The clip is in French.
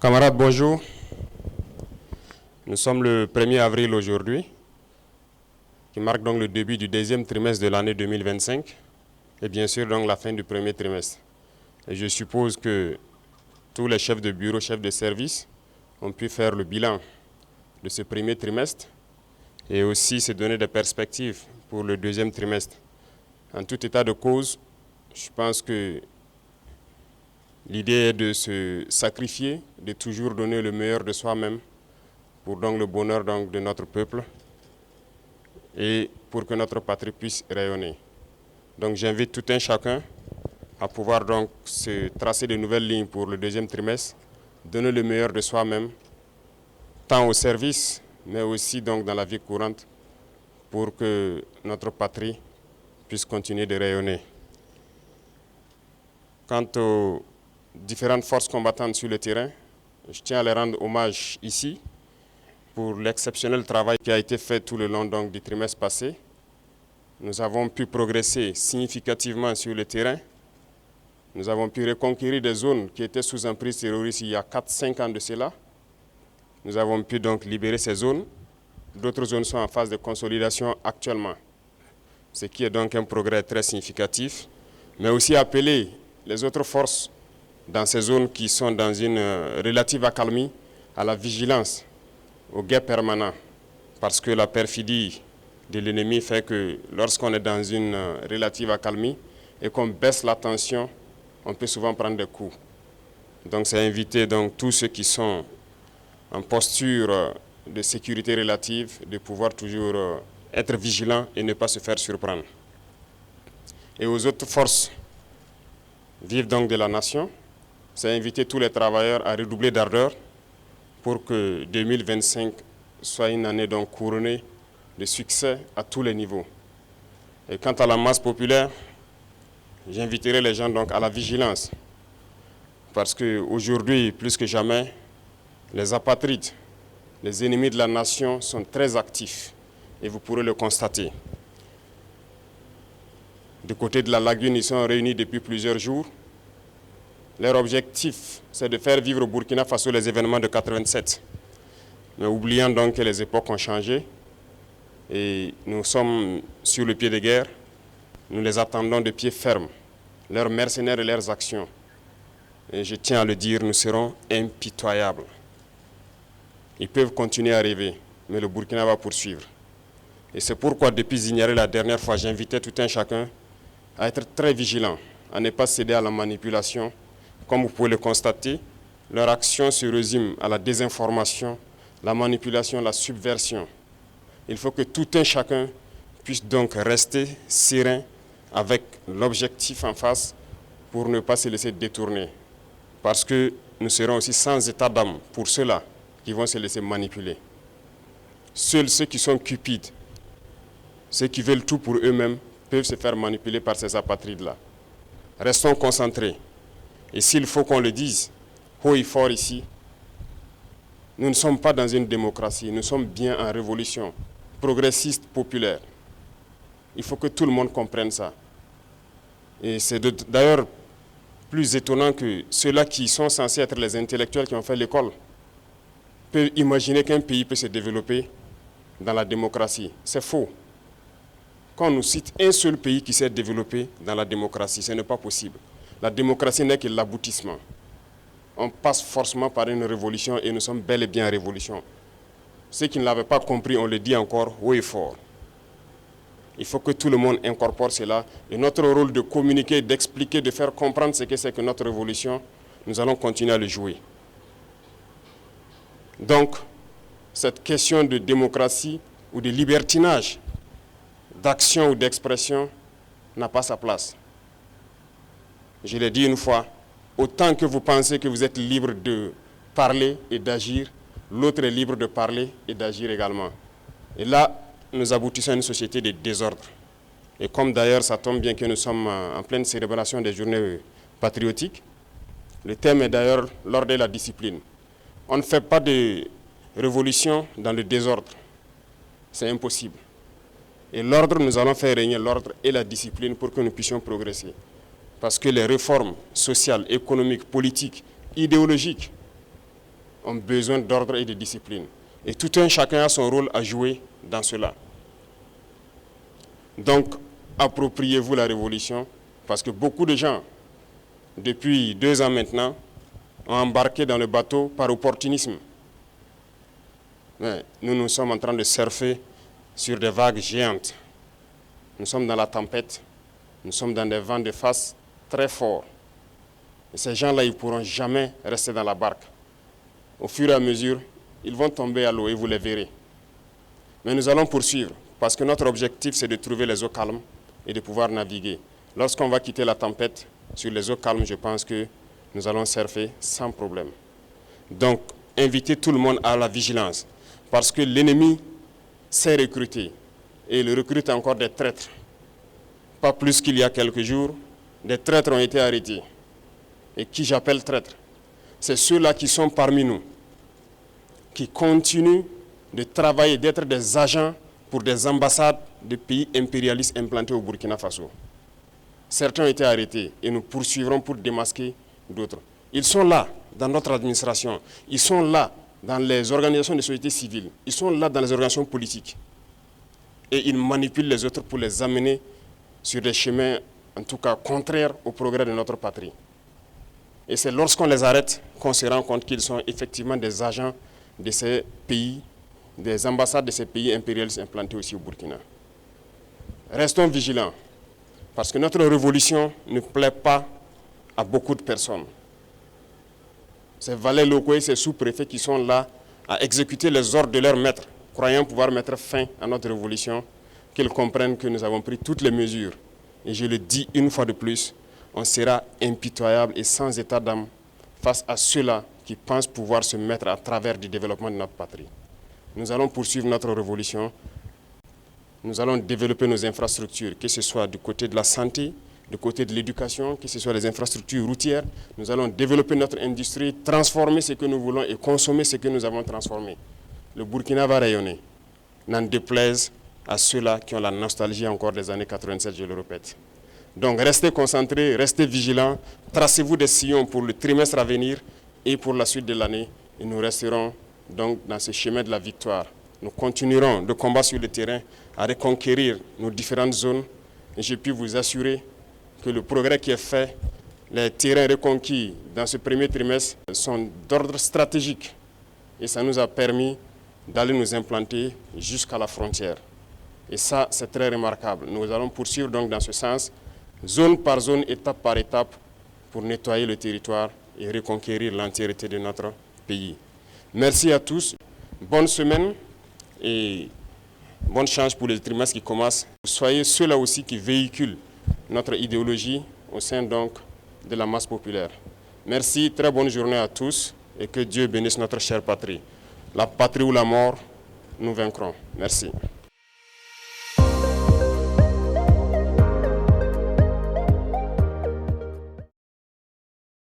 Camarades, bonjour. Nous sommes le 1er avril aujourd'hui, qui marque donc le début du deuxième trimestre de l'année 2025 et bien sûr donc la fin du premier trimestre. Et je suppose que tous les chefs de bureau, chefs de service ont pu faire le bilan de ce premier trimestre et aussi se donner des perspectives pour le deuxième trimestre. En tout état de cause, je pense que l'idée est de se sacrifier, de toujours donner le meilleur de soi-même pour donc le bonheur donc de notre peuple et pour que notre patrie puisse rayonner. Donc j'invite tout un chacun à pouvoir donc se tracer de nouvelles lignes pour le deuxième trimestre, donner le meilleur de soi-même, tant au service, mais aussi donc dans la vie courante, pour que notre patrie puisse continuer de rayonner. Quant aux différentes forces combattantes sur le terrain, je tiens à les rendre hommage ici pour l'exceptionnel travail qui a été fait tout le long donc, du trimestre passé. Nous avons pu progresser significativement sur le terrain. Nous avons pu reconquérir des zones qui étaient sous emprise terroriste il y a 4-5 ans de cela. Nous avons pu donc libérer ces zones. D'autres zones sont en phase de consolidation actuellement, ce qui est donc un progrès très significatif, mais aussi appeler les autres forces dans ces zones qui sont dans une relative accalmie à la vigilance, au guet permanent, parce que la perfidie de l'ennemi fait que lorsqu'on est dans une relative accalmie et qu'on baisse la tension, on peut souvent prendre des coups. Donc c'est inviter donc, tous ceux qui sont en posture de sécurité relative de pouvoir toujours être vigilants et ne pas se faire surprendre. Et aux autres forces vives donc de la nation, c'est inviter tous les travailleurs à redoubler d'ardeur pour que 2025 soit une année donc couronnée de succès à tous les niveaux. Et quant à la masse populaire, j'inviterai les gens donc à la vigilance. Parce qu'aujourd'hui, plus que jamais, les apatrides, les ennemis de la nation sont très actifs. Et vous pourrez le constater. Du côté de la lagune, ils sont réunis depuis plusieurs jours. Leur objectif, c'est de faire vivre au Burkina Faso les événements de 87. Mais oubliant donc que les époques ont changé et nous sommes sur le pied de guerre, nous les attendons de pied ferme, leurs mercenaires et leurs actions. Et je tiens à le dire, nous serons impitoyables. Ils peuvent continuer à rêver, mais le Burkina va poursuivre. Et c'est pourquoi, depuis Zignaré la dernière fois, j'invitais tout un chacun à être très vigilant, à ne pas céder à la manipulation. Comme vous pouvez le constater, leur action se résume à la désinformation, la manipulation, la subversion. Il faut que tout un chacun puisse donc rester serein avec l'objectif en face pour ne pas se laisser détourner. Parce que nous serons aussi sans état d'âme pour ceux-là qui vont se laisser manipuler. Seuls ceux qui sont cupides, ceux qui veulent tout pour eux-mêmes, peuvent se faire manipuler par ces apatrides-là. Restons concentrés. Et s'il faut qu'on le dise haut et fort ici, nous ne sommes pas dans une démocratie, nous sommes bien en révolution, progressiste, populaire. Il faut que tout le monde comprenne ça. Et c'est d'ailleurs plus étonnant que ceux-là qui sont censés être les intellectuels qui ont fait l'école peuvent imaginer qu'un pays peut se développer dans la démocratie. C'est faux. Quand on nous cite un seul pays qui s'est développé dans la démocratie, ce n'est pas possible. La démocratie n'est que l'aboutissement. On passe forcément par une révolution et nous sommes bel et bien en révolution. Ceux qui ne l'avaient pas compris, on le dit encore haut et fort. Il faut que tout le monde incorpore cela. Et notre rôle de communiquer, d'expliquer, de faire comprendre ce que c'est que notre révolution, nous allons continuer à le jouer. Donc, cette question de démocratie ou de libertinage, d'action ou d'expression, n'a pas sa place. Je l'ai dit une fois, autant que vous pensez que vous êtes libre de parler et d'agir, l'autre est libre de parler et d'agir également. Et là, nous aboutissons à une société de désordre. Et comme d'ailleurs, ça tombe bien que nous sommes en pleine célébration des journées patriotiques, le thème est d'ailleurs l'ordre et la discipline. On ne fait pas de révolution dans le désordre. C'est impossible. Et l'ordre, nous allons faire régner l'ordre et la discipline pour que nous puissions progresser. Parce que les réformes sociales, économiques, politiques, idéologiques ont besoin d'ordre et de discipline. Et tout un chacun a son rôle à jouer dans cela. Donc, appropriez-vous la révolution, parce que beaucoup de gens, depuis 2 ans maintenant, ont embarqué dans le bateau par opportunisme. Mais nous sommes en train de surfer sur des vagues géantes. Nous sommes dans la tempête, nous sommes dans des vents de face très forts. Et ces gens-là, ils ne pourront jamais rester dans la barque. Au fur et à mesure, ils vont tomber à l'eau et vous les verrez. Mais nous allons poursuivre, parce que notre objectif, c'est de trouver les eaux calmes et de pouvoir naviguer. Lorsqu'on va quitter la tempête, sur les eaux calmes, je pense que nous allons surfer sans problème. Donc, invitez tout le monde à la vigilance, parce que l'ennemi sait recruter, et il recrute encore des traîtres. Pas plus qu'il y a quelques jours, des traîtres ont été arrêtés. Et qui j'appelle traîtres? C'est ceux-là qui sont parmi nous, qui continuent de travailler, d'être des agents pour des ambassades de pays impérialistes implantés au Burkina Faso. Certains ont été arrêtés et nous poursuivrons pour démasquer d'autres. Ils sont là dans notre administration, ils sont là dans les organisations de société civile, ils sont là dans les organisations politiques. Et ils manipulent les autres pour les amener sur des chemins, en tout cas, contraires au progrès de notre patrie. Et c'est lorsqu'on les arrête qu'on se rend compte qu'ils sont effectivement des agents de ces pays, des ambassades de ces pays impérialistes implantés aussi au Burkina. Restons vigilants, parce que notre révolution ne plaît pas à beaucoup de personnes. Ces valets locaux et ces sous-préfets qui sont là à exécuter les ordres de leurs maîtres, croyant pouvoir mettre fin à notre révolution, qu'ils comprennent que nous avons pris toutes les mesures. Et je le dis une fois de plus, on sera impitoyable et sans état d'âme face à ceux-là qui pensent pouvoir se mettre à travers du développement de notre patrie. Nous allons poursuivre notre révolution. Nous allons développer nos infrastructures, que ce soit du côté de la santé, du côté de l'éducation, que ce soit les infrastructures routières. Nous allons développer notre industrie, transformer ce que nous voulons et consommer ce que nous avons transformé. Le Burkina va rayonner, n'en déplaise à ceux-là qui ont la nostalgie encore des années 87, je le répète. Donc restez concentrés, restez vigilants, tracez-vous des sillons pour le trimestre à venir et pour la suite de l'année. Et nous resterons donc dans ce chemin de la victoire. Nous continuerons de combattre sur le terrain à reconquérir nos différentes zones. Et je puis vous assurer que le progrès qui est fait, les terrains reconquis dans ce premier trimestre sont d'ordre stratégique. Et ça nous a permis d'aller nous implanter jusqu'à la frontière. Et ça, c'est très remarquable. Nous allons poursuivre donc dans ce sens, zone par zone, étape par étape, pour nettoyer le territoire et reconquérir l'entièreté de notre pays. Merci à tous. Bonne semaine et bonne chance pour les trimestres qui commencent. Soyez ceux-là aussi qui véhiculent notre idéologie au sein donc de la masse populaire. Merci, très bonne journée à tous et que Dieu bénisse notre chère patrie. La patrie ou la mort, nous vaincrons. Merci.